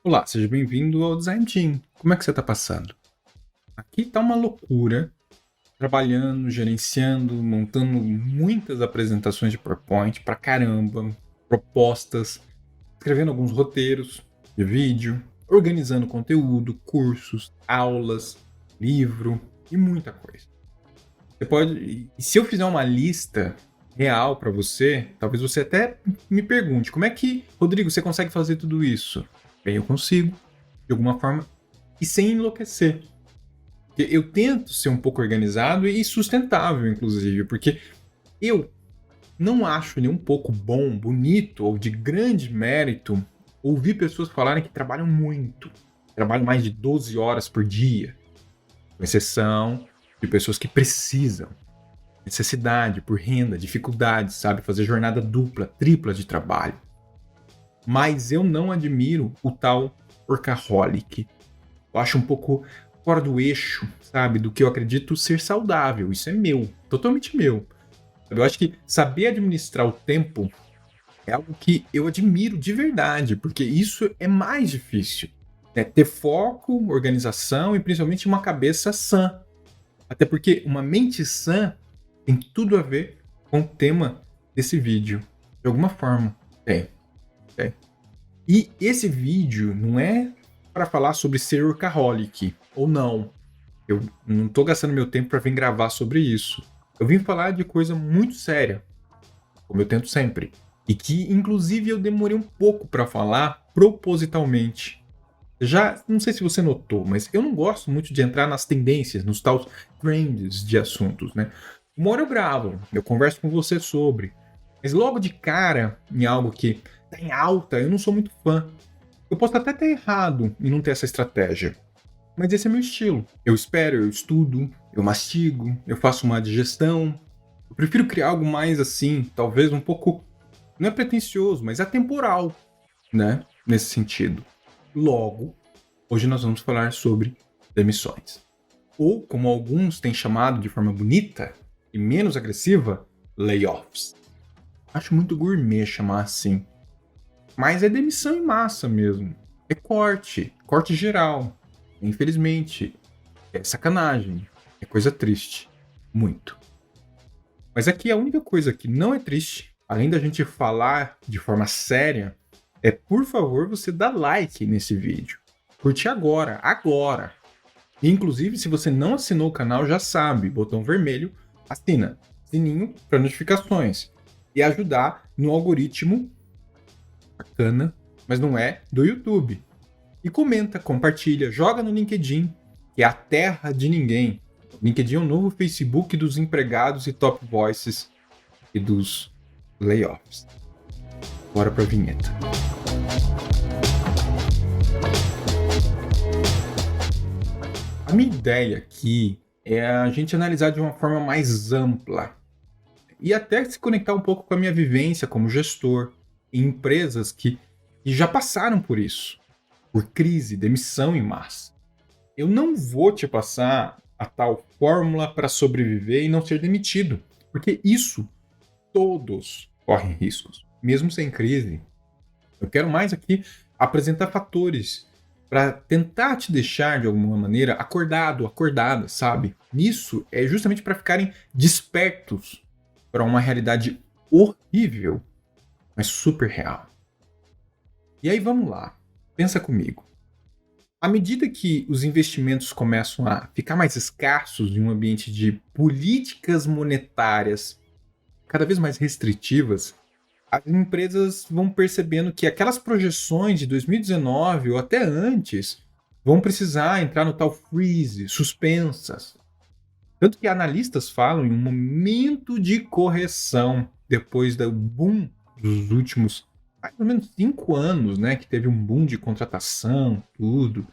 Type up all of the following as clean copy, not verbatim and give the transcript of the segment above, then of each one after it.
Olá, seja bem-vindo ao Design Team. Como é que você está passando? Aqui está uma loucura, trabalhando, gerenciando, montando muitas apresentações de PowerPoint pra caramba, propostas, escrevendo alguns roteiros de vídeo, organizando conteúdo, cursos, aulas, livro e muita coisa. Você pode, e se eu fizer uma lista real para você, talvez você até me pergunte, como é que, Rodrigo, você consegue fazer tudo isso? Bem, eu consigo, de alguma forma, e sem enlouquecer. Eu tento ser um pouco organizado e sustentável, inclusive, porque eu não acho nem um pouco bom, bonito ou de grande mérito ouvir pessoas falarem que trabalham muito, trabalham mais de 12 horas por dia, com exceção de pessoas que precisam, necessidade por renda, dificuldade, sabe, fazer jornada dupla, tripla de trabalho. Mas eu não admiro o tal workaholic. Eu acho um pouco fora do eixo, sabe, do que eu acredito ser saudável. Isso é meu, totalmente meu. Eu acho que saber administrar o tempo é algo que eu admiro de verdade, porque isso é mais difícil. Né? Ter foco, organização e principalmente uma cabeça sã. Até porque uma mente sã tem tudo a ver com o tema desse vídeo. De alguma forma, tem. Tem. E esse vídeo não é para falar sobre ser workaholic ou não. Eu não tô gastando meu tempo para vir gravar sobre isso. Eu vim falar de coisa muito séria, como eu tento sempre. E que, inclusive, eu demorei um pouco para falar propositalmente. Já, não sei se você notou, mas eu não gosto muito de entrar nas tendências, nos tais trends de assuntos, né? Uma hora eu gravo, eu converso com você sobre. Mas logo de cara, em algo que tá em alta, eu não sou muito fã. Eu posso até ter errado em não ter essa estratégia. Mas esse é meu estilo. Eu espero, eu estudo, eu mastigo, eu faço uma digestão. Eu prefiro criar algo mais assim, talvez um pouco. Não é pretensioso, mas atemporal, né? Nesse sentido. Logo, hoje nós vamos falar sobre demissões. Ou, como alguns têm chamado de forma bonita e menos agressiva, layoffs. Acho muito gourmet chamar assim. Mas é demissão em massa mesmo. É corte, corte geral. Infelizmente, é sacanagem, é coisa triste, muito. Mas aqui a única coisa que não é triste, além da gente falar de forma séria, é por favor você dar like nesse vídeo. Curte agora, agora. E, inclusive, se você não assinou o canal, já sabe, botão vermelho, assina, sininho para notificações e ajudar no algoritmo bacana, mas não é do YouTube. E comenta, compartilha, joga no LinkedIn, que é a terra de ninguém. O LinkedIn é o novo Facebook dos empregados e top voices e dos layoffs. Bora pra vinheta. A minha ideia aqui é a gente analisar de uma forma mais ampla e até se conectar um pouco com a minha vivência como gestor em empresas que já passaram por isso, por crise, demissão em massa. Eu não vou te passar a tal fórmula para sobreviver e não ser demitido, porque isso todos correm riscos, mesmo sem crise. Eu quero mais aqui apresentar fatores para tentar te deixar de alguma maneira acordado, acordada, sabe? Nisso é justamente para ficarem despertos para uma realidade horrível, mas super real. E aí vamos lá, pensa comigo. À medida que os investimentos começam a ficar mais escassos em um ambiente de políticas monetárias cada vez mais restritivas, as empresas vão percebendo que aquelas projeções de 2019 ou até antes vão precisar entrar no tal freeze, suspensas. Tanto que analistas falam em um momento de correção depois do boom dos últimos mais ou menos 5 anos, né, que teve um boom de contratação, tudo.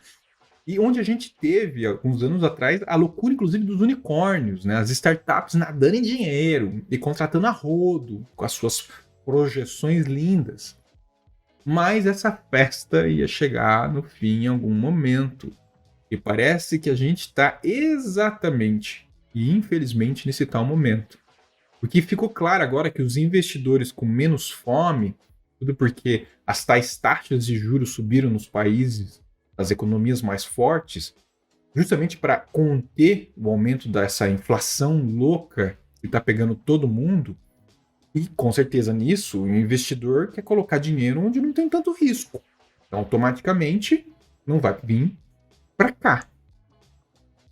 E onde a gente teve, alguns anos atrás, a loucura, inclusive, dos unicórnios, né? As startups nadando em dinheiro e contratando a rodo, com as suas projeções lindas. Mas essa festa ia chegar no fim em algum momento. E parece que a gente está exatamente e infelizmente nesse tal momento. Porque ficou claro agora que os investidores com menos fome tudo porque as tais taxas de juros subiram nos países, das economias mais fortes, justamente para conter o aumento dessa inflação louca que está pegando todo mundo. E com certeza nisso, o investidor quer colocar dinheiro onde não tem tanto risco. Então, automaticamente, não vai vir para cá.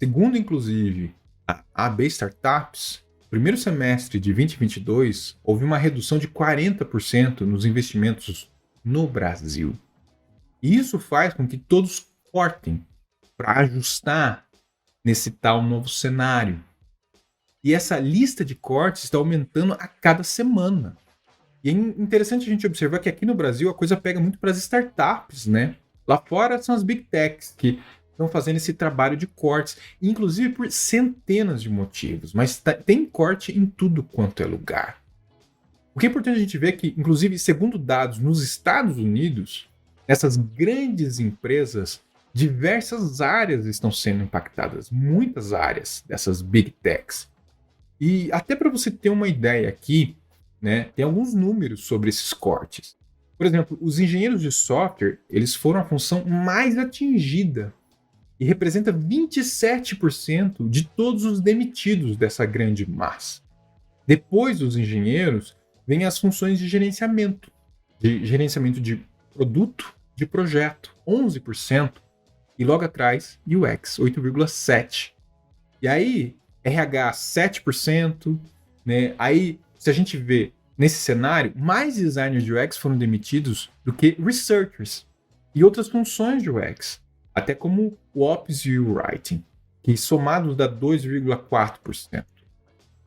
Segundo, inclusive, a AB Startups, no primeiro semestre de 2022, houve uma redução de 40% nos investimentos no Brasil. E isso faz com que todos cortem para ajustar nesse tal novo cenário. E essa lista de cortes está aumentando a cada semana. E é interessante a gente observar que aqui no Brasil a coisa pega muito para as startups, né? Lá fora são as big techs que estão fazendo esse trabalho de cortes, inclusive por centenas de motivos, mas tem corte em tudo quanto é lugar. O que é importante a gente ver é que, inclusive, segundo dados nos Estados Unidos, essas grandes empresas, diversas áreas estão sendo impactadas, muitas áreas dessas big techs. E até para você ter uma ideia aqui, né, tem alguns números sobre esses cortes. Por exemplo, os engenheiros de software, eles foram a função mais atingida e representa 27% de todos os demitidos dessa grande massa. Depois dos engenheiros, vem as funções de gerenciamento de produto, de projeto, 11%, e logo atrás, UX, 8,7%. E aí, RH 7%, né? Aí, se a gente vê nesse cenário, mais designers de UX foram demitidos do que researchers e outras funções de UX, até como o Ops e o Writing, que somados dá 2,4%.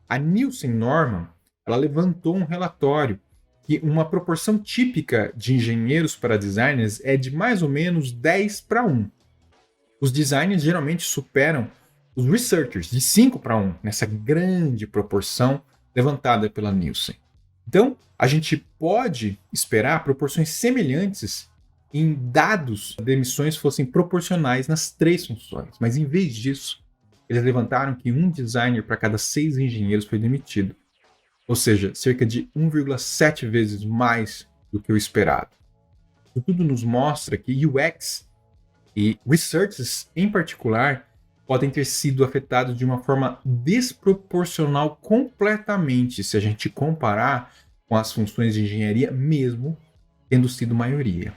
A Nielsen Norman, ela levantou um relatório que uma proporção típica de engenheiros para designers é de mais ou menos 10:1. Os designers geralmente superam os researchers de 5:1, nessa grande proporção levantada pela Nielsen. Então, a gente pode esperar proporções semelhantes em dados de demissões fossem proporcionais nas 3 funções, mas em vez disso, eles levantaram que um designer para cada 6 engenheiros foi demitido, ou seja, cerca de 1,7 vezes mais do que o esperado. Isso tudo nos mostra que UX e researchers, em particular, podem ter sido afetados de uma forma desproporcional completamente se a gente comparar com as funções de engenharia, mesmo tendo sido maioria.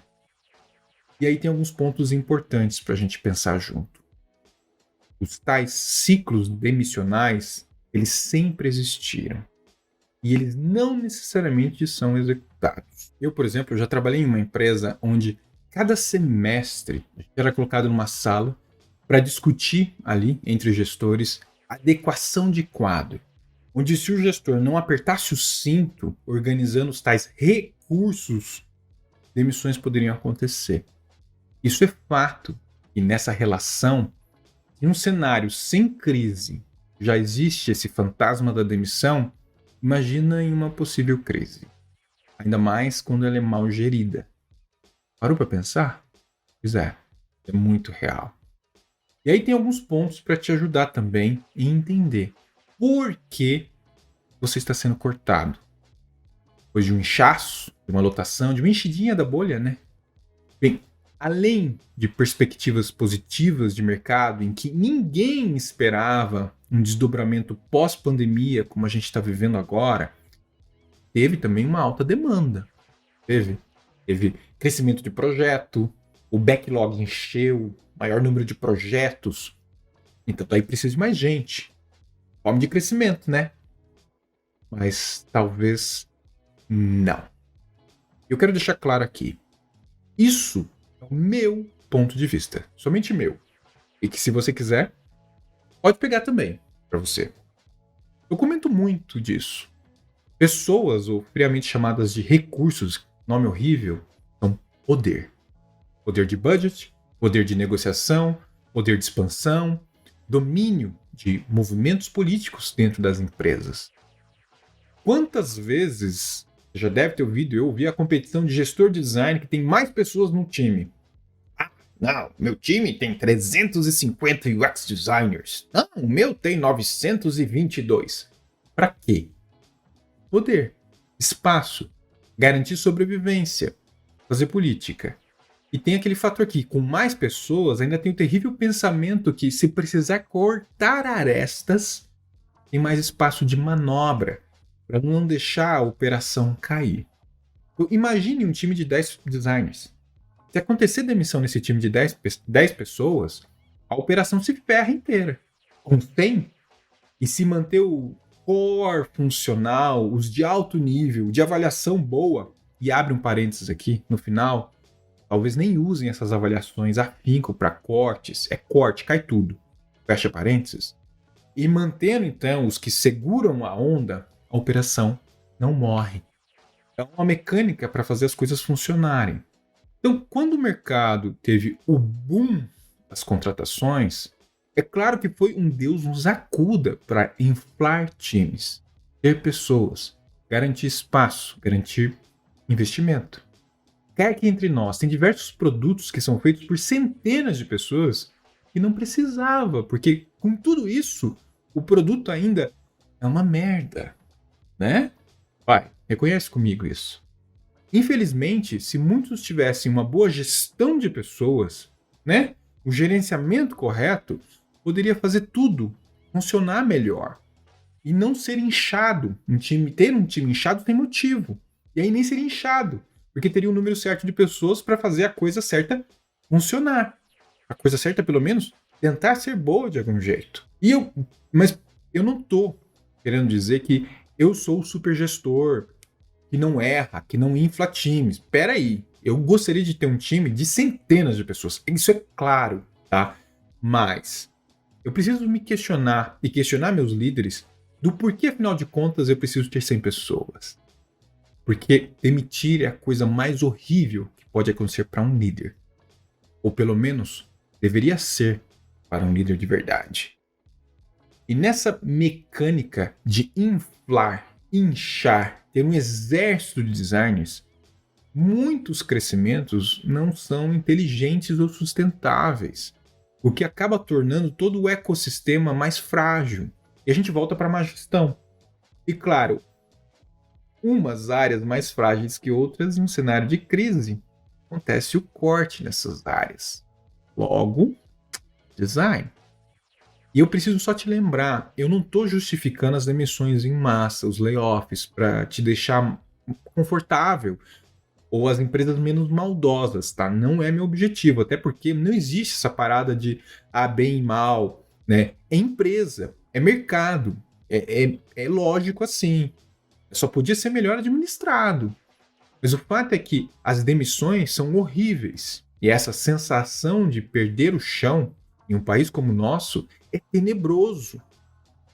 E aí tem alguns pontos importantes para a gente pensar junto. Os tais ciclos demissionais, eles sempre existiram. E eles não necessariamente são executados. Eu, por exemplo, já trabalhei em uma empresa onde cada semestre a gente era colocado numa sala para discutir ali, entre gestores, adequação de quadro. Onde se o gestor não apertasse o cinto, organizando os tais recursos, demissões poderiam acontecer. Isso é fato. E nessa relação, em um cenário sem crise, já existe esse fantasma da demissão, imagina em uma possível crise. Ainda mais quando ela é mal gerida. Parou para pensar? Pois é muito real. E aí tem alguns pontos para te ajudar também em entender por que você está sendo cortado. Depois de um inchaço, de uma lotação, de uma enchidinha da bolha, né? Bem, além de perspectivas positivas de mercado em que ninguém esperava um desdobramento pós-pandemia como a gente está vivendo agora, teve também uma alta demanda. Teve crescimento de projeto, o backlog encheu, maior número de projetos, então aí precisa de mais gente. Fome de crescimento, né? Mas talvez não. Eu quero deixar claro aqui, isso é o meu ponto de vista, somente meu. E que se você quiser, pode pegar também para você. Eu comento muito disso. Pessoas, ou friamente chamadas de recursos, nome horrível, são poder. Poder de budget, poder de negociação, poder de expansão, domínio de movimentos políticos dentro das empresas. Quantas vezes você já deve ter ouvido eu ouvir a competição de gestor de design que tem mais pessoas no time? Ah, não, meu time tem 350 UX designers. Não, o meu tem 922. Para quê? Poder, espaço. garantir sobrevivência, fazer política. E tem aquele fator aqui, com mais pessoas, ainda tem o terrível pensamento que se precisar cortar arestas, tem mais espaço de manobra para não deixar a operação cair. Então, imagine um time de 10 designers. Se acontecer demissão nesse time de 10 pessoas, a operação se ferra inteira. Com 100, e se manter o core funcional, os de alto nível, de avaliação boa, e abre um parênteses aqui no final, talvez nem usem essas avaliações afinco para cortes, é corte, cai tudo, fecha parênteses, e mantendo então os que seguram a onda, a operação não morre. É uma mecânica para fazer as coisas funcionarem. Então, quando o mercado teve o boom das contratações, é claro que foi um Deus nos acuda para inflar times, ter pessoas, garantir espaço, garantir investimento. Quer que entre nós tem diversos produtos que são feitos por centenas de pessoas que não precisava, porque com tudo isso, o produto ainda é uma merda, né? Vai, reconhece comigo isso. Infelizmente, se muitos tivessem uma boa gestão de pessoas, né? O gerenciamento correto poderia fazer tudo funcionar melhor e não ser inchado. Ter um time inchado tem motivo. E aí nem seria inchado, porque teria um número certo de pessoas para fazer a coisa certa funcionar. A coisa certa, pelo menos, tentar ser boa de algum jeito. Mas eu não tô querendo dizer que eu sou o super gestor, que não erra, que não infla times. Espera aí, eu gostaria de ter um time de centenas de pessoas. Isso é claro, tá? Mas eu preciso me questionar e questionar meus líderes do porquê, afinal de contas, eu preciso ter 100 pessoas. Porque demitir é a coisa mais horrível que pode acontecer para um líder. Ou pelo menos, deveria ser para um líder de verdade. E nessa mecânica de inflar, inchar, ter um exército de designers, muitos crescimentos não são inteligentes ou sustentáveis, o que acaba tornando todo o ecossistema mais frágil. E a gente volta para a má gestão. E claro, umas áreas mais frágeis que outras, em um cenário de crise, acontece o corte nessas áreas. Logo, design. E eu preciso só te lembrar, eu não estou justificando as demissões em massa, os layoffs, para te deixar confortável, ou as empresas menos maldosas, tá? Não é meu objetivo, até porque não existe essa parada de bem e mal, né? É empresa, é mercado, é lógico assim. Só podia ser melhor administrado. Mas o fato é que as demissões são horríveis. E essa sensação de perder o chão em um país como o nosso é tenebroso.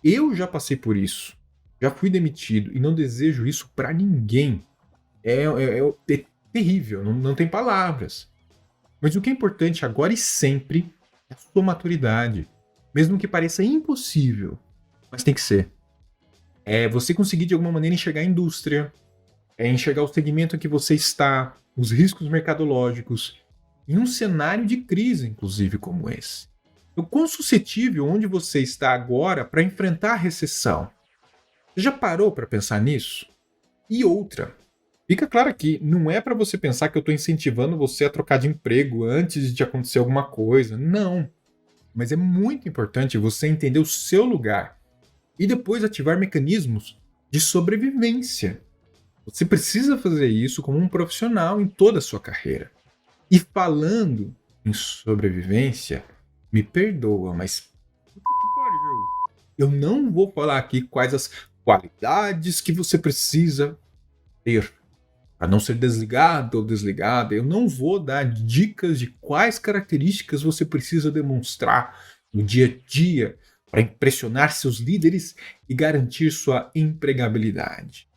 Eu já passei por isso. Já fui demitido e não desejo isso para ninguém. É terrível, não tem palavras. Mas o que é importante agora e sempre é a sua maturidade. Mesmo que pareça impossível, mas tem que ser. É você conseguir de alguma maneira enxergar a indústria, enxergar o segmento em que você está, os riscos mercadológicos, em um cenário de crise, inclusive, como esse. O quão suscetível onde você está agora para enfrentar a recessão? Você já parou para pensar nisso? E outra, fica claro aqui, não é para você pensar que eu estou incentivando você a trocar de emprego antes de acontecer alguma coisa. Não. Mas é muito importante você entender o seu lugar e depois ativar mecanismos de sobrevivência. Você precisa fazer isso como um profissional em toda a sua carreira. E falando em sobrevivência, me perdoa, mas eu não vou falar aqui quais as qualidades que você precisa ter para não ser desligado ou desligada. Eu não vou dar dicas de quais características você precisa demonstrar no dia a dia para impressionar seus líderes e garantir sua empregabilidade.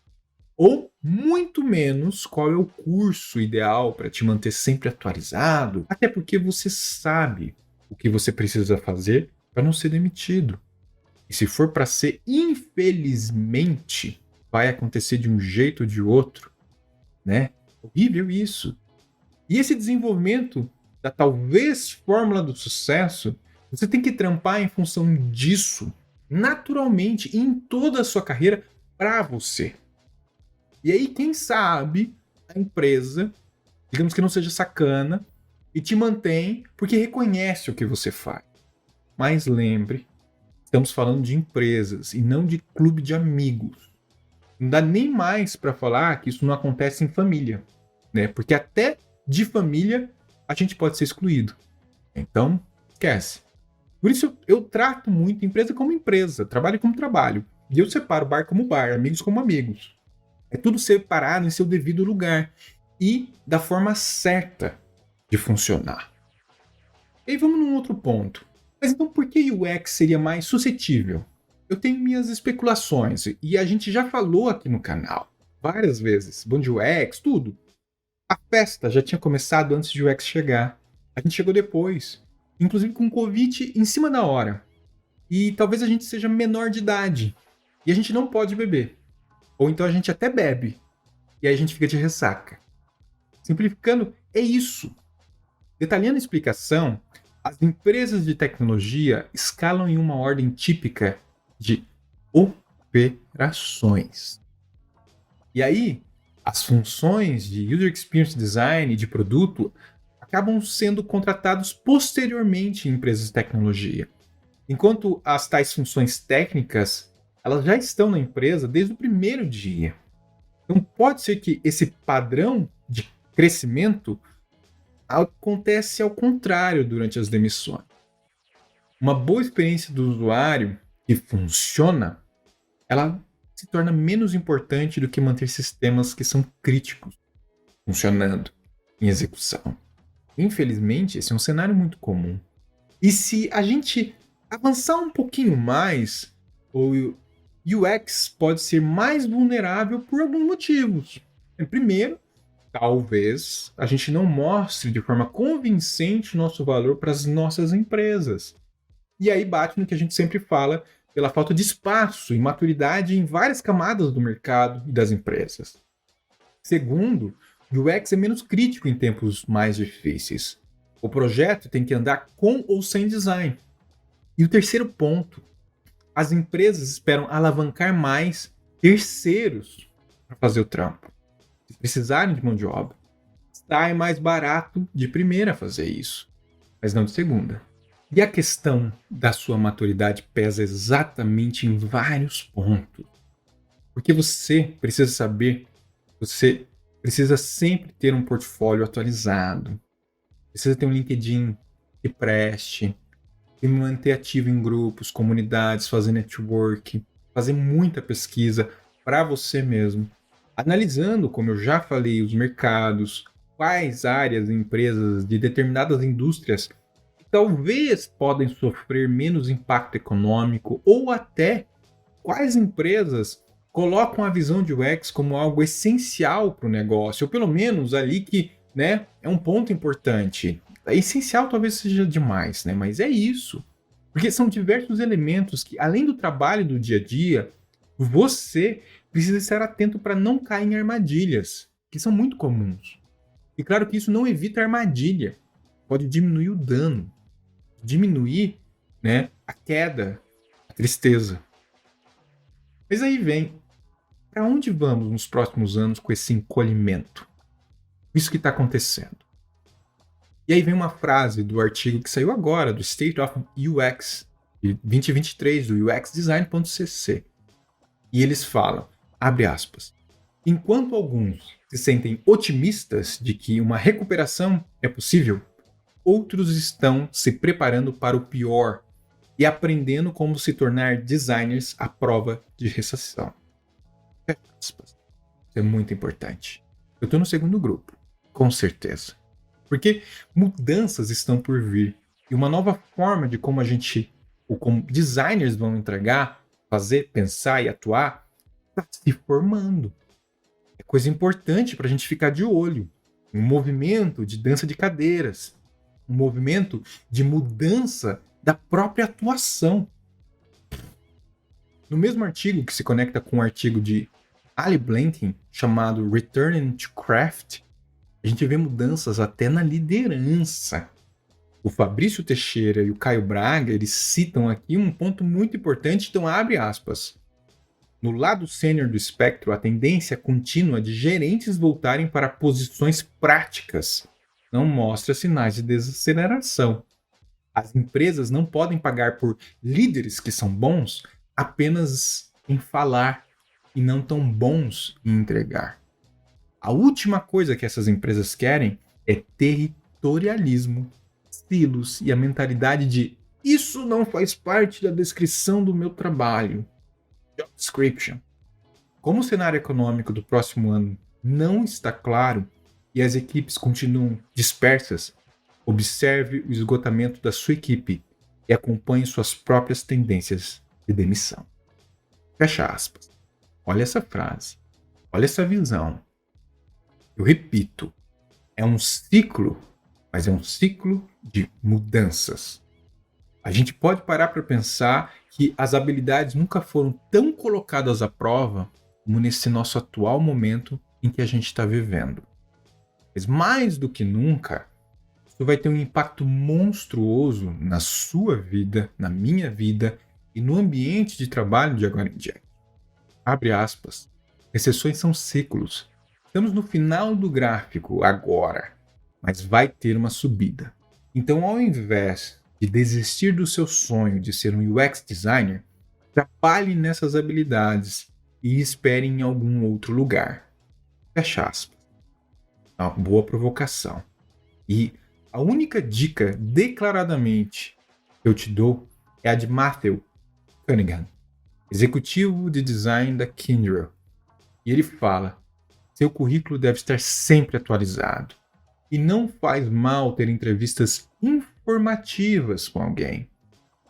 Ou, muito menos, qual é o curso ideal para te manter sempre atualizado, até porque você sabe o que você precisa fazer para não ser demitido. E se for para ser, infelizmente, vai acontecer de um jeito ou de outro, né? Horrível isso. E esse desenvolvimento da talvez fórmula do sucesso, você tem que trampar em função disso, naturalmente, em toda a sua carreira, para você. E aí, quem sabe, a empresa, digamos que não seja sacana, e te mantém porque reconhece o que você faz. Mas lembre, estamos falando de empresas e não de clube de amigos. Não dá nem mais para falar que isso não acontece em família, né? Porque até de família a gente pode ser excluído. Então, esquece. Por isso eu trato muito empresa como empresa, trabalho como trabalho. E eu separo bar como bar, amigos como amigos. É tudo separado em seu devido lugar e da forma certa de funcionar. E aí vamos num outro ponto. Mas então por que o UX seria mais suscetível? Eu tenho minhas especulações e a gente já falou aqui no canal várias vezes. Bom de UX, tudo. A festa já tinha começado antes de o UX chegar. A gente chegou depois. Inclusive com o convite em cima da hora. E talvez a gente seja menor de idade. E a gente não pode beber. Ou então a gente até bebe. E aí a gente fica de ressaca. Simplificando, é isso. Detalhando a explicação, as empresas de tecnologia escalam em uma ordem típica de operações. E aí, as funções de User Experience Design e de produto acabam sendo contratados posteriormente em empresas de tecnologia. Enquanto as tais funções técnicas, elas já estão na empresa desde o primeiro dia. Então pode ser que esse padrão de crescimento acontece ao contrário durante as demissões. Uma boa experiência do usuário que funciona, ela se torna menos importante do que manter sistemas que são críticos funcionando em execução. Infelizmente, esse é um cenário muito comum. E se a gente avançar um pouquinho mais, o UX pode ser mais vulnerável por alguns motivos. Primeiro, talvez a gente não mostre de forma convincente o nosso valor para as nossas empresas. E aí bate no que a gente sempre fala pela falta de espaço e maturidade em várias camadas do mercado e das empresas. Segundo, o UX é menos crítico em tempos mais difíceis. O projeto tem que andar com ou sem design. E o terceiro ponto, as empresas esperam alavancar mais terceiros para fazer o trampo. Se precisarem de mão de obra, sai mais barato de primeira fazer isso, mas não de segunda. E a questão da sua maturidade pesa exatamente em vários pontos. Porque você precisa saber, você precisa sempre ter um portfólio atualizado, precisa ter um LinkedIn que preste, se manter ativo em grupos, comunidades, fazer network, fazer muita pesquisa para você mesmo, analisando, como eu já falei, os mercados, quais áreas e empresas de determinadas indústrias que talvez podem sofrer menos impacto econômico, ou até quais empresas colocam a visão de UX como algo essencial para o negócio, ou pelo menos ali que, né, é um ponto importante. Essencial talvez seja demais, né? Mas é isso. Porque são diversos elementos que, além do trabalho do dia a dia, você precisa estar atento para não cair em armadilhas, que são muito comuns. E claro que isso não evita a armadilha. Pode diminuir o dano, diminuir, né, a queda, a tristeza. Mas aí vem, para onde vamos nos próximos anos com esse encolhimento? Isso que está acontecendo. E aí vem uma frase do artigo que saiu agora, do State of UX, de 2023, do uxdesign.cc. E eles falam, abre aspas, enquanto alguns se sentem otimistas de que uma recuperação é possível, outros estão se preparando para o pior e aprendendo como se tornar designers à prova de recessão. Isso é muito importante. Eu estou no segundo grupo, com certeza. Porque mudanças estão por vir. E uma nova forma de como a gente, ou como designers vão entregar, fazer, pensar e atuar, está se formando. É coisa importante para a gente ficar de olho. Um movimento de dança de cadeiras. Um movimento de mudança da própria atuação. No mesmo artigo que se conecta com o artigo de Ali Blanking, chamado Returning to Craft, a gente vê mudanças até na liderança. O Fabrício Teixeira e o Caio Braga, eles citam aqui um ponto muito importante, então abre aspas. No lado sênior do espectro, a tendência contínua de gerentes voltarem para posições práticas não mostra sinais de desaceleração. As empresas não podem pagar por líderes que são bons apenas em falar e não tão bons em entregar. A última coisa que essas empresas querem é territorialismo, silos e a mentalidade de isso não faz parte da descrição do meu trabalho. Job description. Como o cenário econômico do próximo ano não está claro e as equipes continuam dispersas, observe o esgotamento da sua equipe e acompanhe suas próprias tendências de demissão. Fecha aspas. Olha essa frase. Olha essa visão. Eu repito, é um ciclo, mas é um ciclo de mudanças. A gente pode parar para pensar que as habilidades nunca foram tão colocadas à prova como nesse nosso atual momento em que a gente está vivendo. Mas mais do que nunca, isso vai ter um impacto monstruoso na sua vida, na minha vida e no ambiente de trabalho de agora em diante. Abre aspas. Recessões são ciclos. Estamos no final do gráfico agora, mas vai ter uma subida. Então, ao invés de desistir do seu sonho de ser um UX designer, trabalhe nessas habilidades e espere em algum outro lugar. Fecha aspas. Uma boa provocação. E a única dica declaradamente que eu te dou é a de Matthew Cunningham, executivo de design da Kyndryl. E ele fala: seu currículo deve estar sempre atualizado. E não faz mal ter entrevistas informativas com alguém.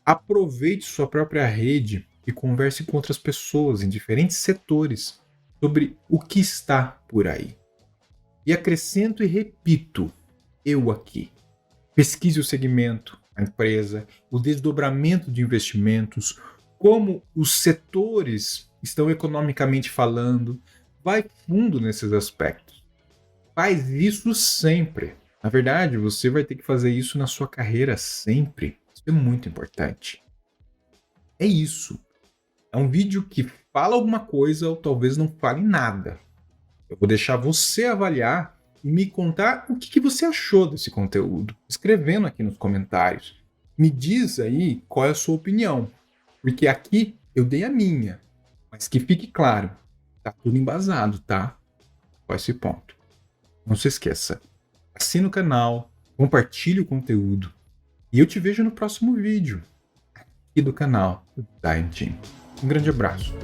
Aproveite sua própria rede e converse com outras pessoas em diferentes setores sobre o que está por aí. E acrescento e repito, eu aqui. Pesquise o segmento, a empresa, o desdobramento de investimentos, como os setores estão economicamente falando. Vai fundo nesses aspectos. Faz isso sempre. Na verdade, você vai ter que fazer isso na sua carreira sempre. Isso é muito importante. É isso. É um vídeo que fala alguma coisa ou talvez não fale nada. Eu vou deixar você avaliar e me contar o que você achou desse conteúdo, escrevendo aqui nos comentários. Me diz aí qual é a sua opinião, porque aqui eu dei a minha, mas que fique claro, tá tudo embasado, tá? Qual é esse ponto? Não se esqueça, assina o canal, compartilhe o conteúdo e eu te vejo no próximo vídeo aqui do canal do Design Team. Um grande abraço.